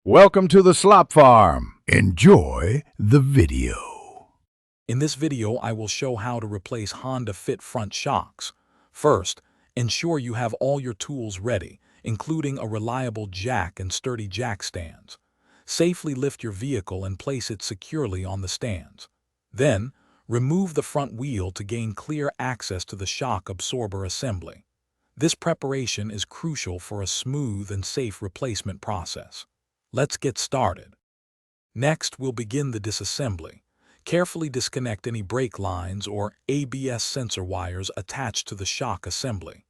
Welcome to the Slop Farm. Enjoy the video. In this video, I will show how to replace Honda Fit front shocks. First, ensure you have all your tools ready, including a reliable jack and sturdy jack stands. Safely lift your vehicle and place it securely on the stands. Then, remove the front wheel to gain clear access to the shock absorber assembly. This preparation is crucial for a smooth and safe replacement process. Let's get started. Next, we'll begin the disassembly. Carefully disconnect any brake lines or ABS sensor wires attached to the shock assembly.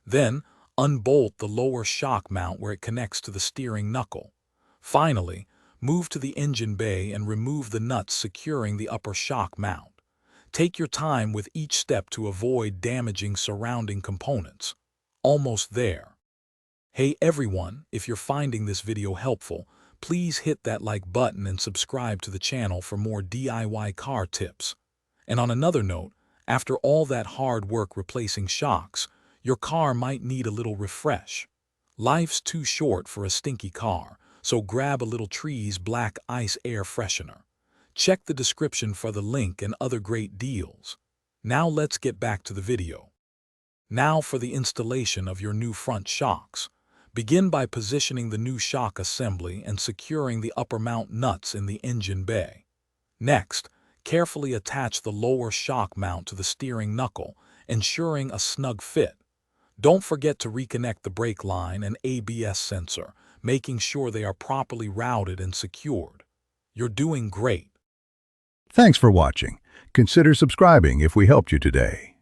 Then, unbolt the lower shock mount where it connects to the steering knuckle. Finally, move to the engine bay and remove the nuts securing the upper shock mount. Take your time with each step to avoid damaging surrounding components. Almost there. Hey everyone, if you're finding this video helpful, please hit that like button and subscribe to the channel for more DIY car tips. And on another note, after all that hard work replacing shocks, your car might need a little refresh. Life's too short for a stinky car, so grab a little Tree's Black Ice Air Freshener. Check the description for the link and other great deals. Now let's get back to the video. Now for the installation of your new front shocks. Begin by positioning the new shock assembly and securing the upper mount nuts in the engine bay. Next, carefully attach the lower shock mount to the steering knuckle, ensuring a snug fit. Don't forget to reconnect the brake line and ABS sensor, making sure they are properly routed and secured. You're doing great. Thanks for watching. Consider subscribing if we helped you today.